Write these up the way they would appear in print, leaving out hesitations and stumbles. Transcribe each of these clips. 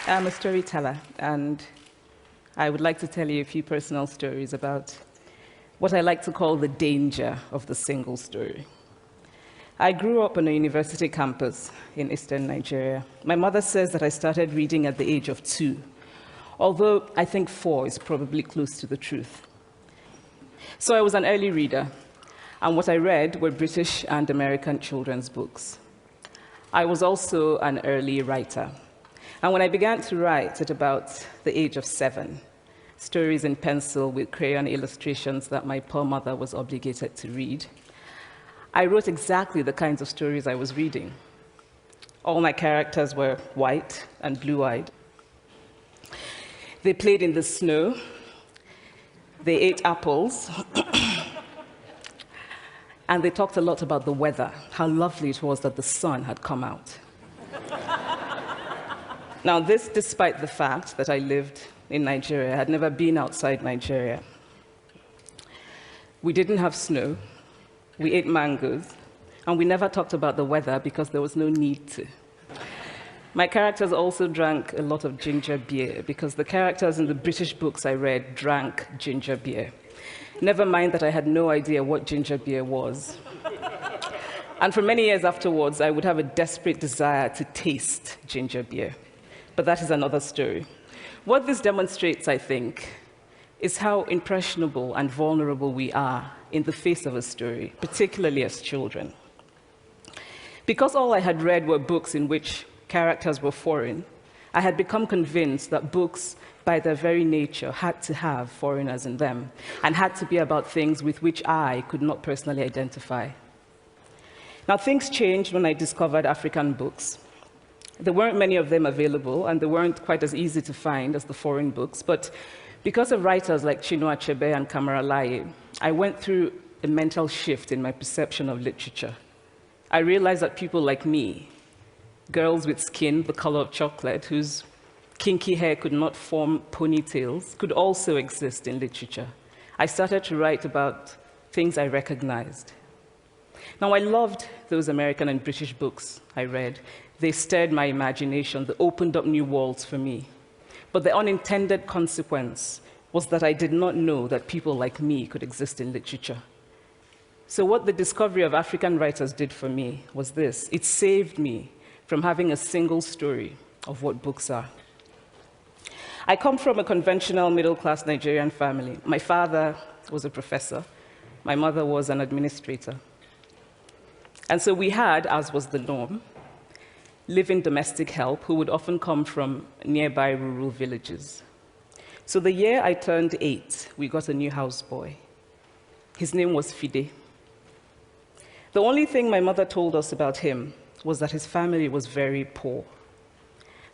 I'm a storyteller, and I would like to tell you a few personal stories about what I like to call the danger of the single story. I grew up on a university campus in eastern Nigeria. My mother says that I started reading at the age of 2, although I think 4 is probably close to the truth. So I was an early reader, and what I read were British and American children's books. I was also an early writer. And when I began to write at about the age of 7, stories in pencil with crayon illustrations that my poor mother was obligated to read, I wrote exactly the kinds of stories I was reading. All my characters were white and blue-eyed. They played in the snow. They ate apples. And they talked a lot about the weather, how lovely it was that the sun had come out. Now, this despite the fact that I lived in Nigeria. I had never been outside Nigeria. We didn't have snow. We ate mangoes. And we never talked about the weather because there was no need to. My characters also drank a lot of ginger beer because the characters in the British books I read drank ginger beer. Never mind that I had no idea what ginger beer was. And for many years afterwards, I would have a desperate desire to taste ginger beer. But that is another story. What this demonstrates, I think, is how impressionable and vulnerable we are in the face of a story, particularly as children. Because all I had read were books in which characters were foreign, I had become convinced that books, by their very nature, had to have foreigners in them and had to be about things with which I could not personally identify. Now, things changed when I discovered African books. There weren't many of them available, and they weren't quite as easy to find as the foreign books, but because of writers like Chinua Achebe and Kamaralaye, I went through a mental shift in my perception of literature. I realized that people like me, girls with skin the color of chocolate, whose kinky hair could not form ponytails, could also exist in literature. I started to write about things I recognized. Now, I loved those American and British books I read. They stirred my imagination. They opened up new worlds for me. But the unintended consequence was that I did not know that people like me could exist in literature. So what the discovery of African writers did for me was this. It saved me from having a single story of what books are. I come from a conventional middle-class Nigerian family. My father was a professor. My mother was an administrator. And so we had, as was the norm, live-in domestic help who would often come from nearby rural villages. So the year I turned 8, we got a new houseboy. His name was Fide. The only thing my mother told us about him was that his family was very poor.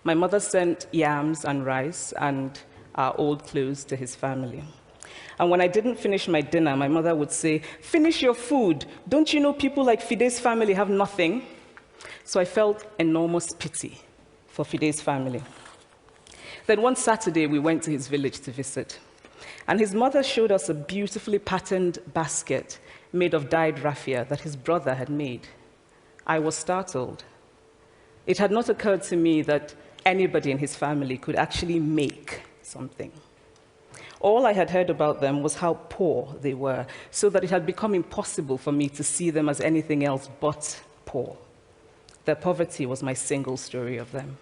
My mother sent yams and rice and our old clothes to his family. And when I didn't finish my dinner, my mother would say, "Finish your food. Don't you know people like Fide's family have nothing?" So I felt enormous pity for Fide's family. Then one Saturday, we went to his village to visit. And his mother showed us a beautifully patterned basket made of dyed raffia that his brother had made. I was startled. It had not occurred to me that anybody in his family could actually make something. All I had heard about them was how poor they were, so that it had become impossible for me to see them as anything else but poor. Their poverty was my single story of them.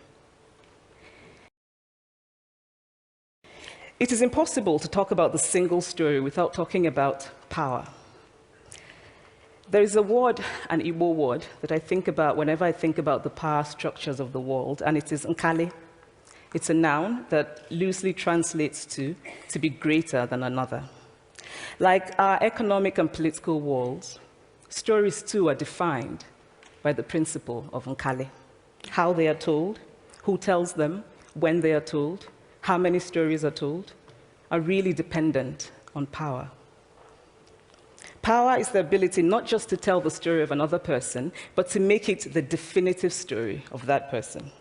It is impossible to talk about the single story without talking about power. There is a word, an Igbo word, that I think about whenever I think about the power structures of the world, and it is nkali. It's a noun that loosely translates to be greater than another. Like our economic and political worlds, stories too are defined by the principle of nkali. How they are told, who tells them, when they are told, how many stories are told, are really dependent on power. Power is the ability not just to tell the story of another person, but to make it the definitive story of that person.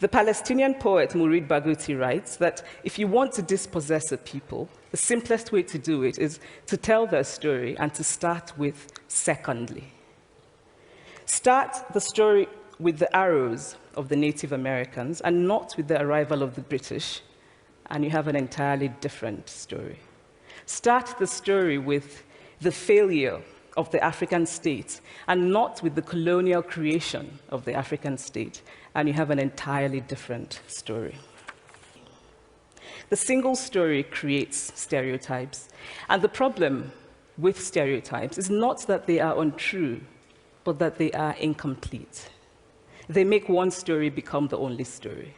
The Palestinian poet Mourid Barghouti writes that if you want to dispossess a people, the simplest way to do it is to tell their story and to start with secondly. Start the story with the arrows of the Native Americans and not with the arrival of the British, and you have an entirely different story. Start the story with the failure of the African state and not with the colonial creation of the African state, and you have an entirely different story. The single story creates stereotypes, and the problem with stereotypes is not that they are untrue, but that they are incomplete. They make one story become the only story.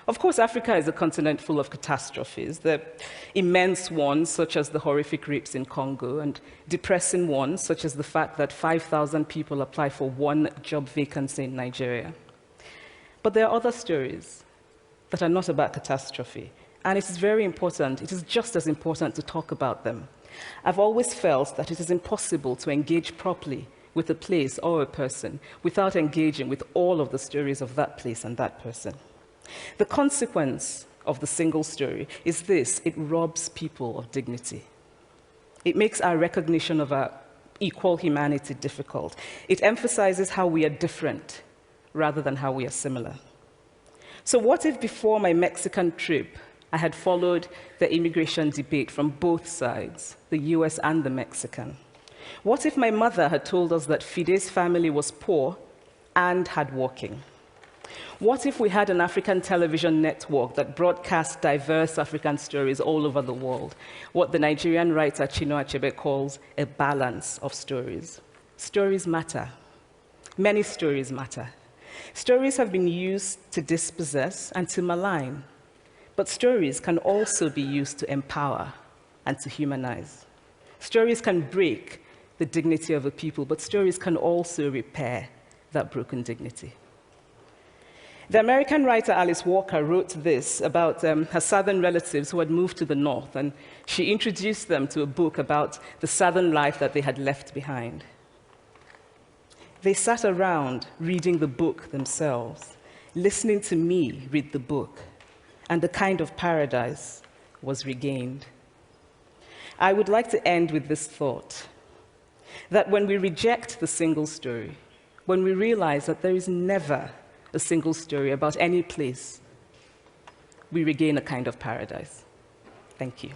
Of course, Africa is a continent full of catastrophes, the immense ones, such as the horrific rapes in Congo, and depressing ones, such as the fact that 5,000 people apply for one job vacancy in Nigeria. But there are other stories that are not about catastrophe, and it is very important, it is just as important to talk about them. I've always felt that it is impossible to engage properly with a place or a person without engaging with all of the stories of that place and that person. The consequence of the single story is this: it robs people of dignity. It makes our recognition of our equal humanity difficult. It emphasizes how we are different rather than how we are similar. So what if before my Mexican trip, I had followed the immigration debate from both sides, the US and the Mexican? What if my mother had told us that Fide's family was poor and hardworking? What if we had an African television network that broadcast diverse African stories all over the world, what the Nigerian writer Chinua Achebe calls a balance of stories? Stories matter. Many stories matter. Stories have been used to dispossess and to malign, but stories can also be used to empower and to humanize. Stories can break the dignity of a people, but stories can also repair that broken dignity. The American writer Alice Walker wrote this about her southern relatives who had moved to the north, and she introduced them to a book about the southern life that they had left behind. They sat around reading the book themselves, listening to me read the book, and a kind of paradise was regained. I would like to end with this thought, that when we reject the single story, when we realize that there is never a single story about any place, we regain a kind of paradise. Thank you.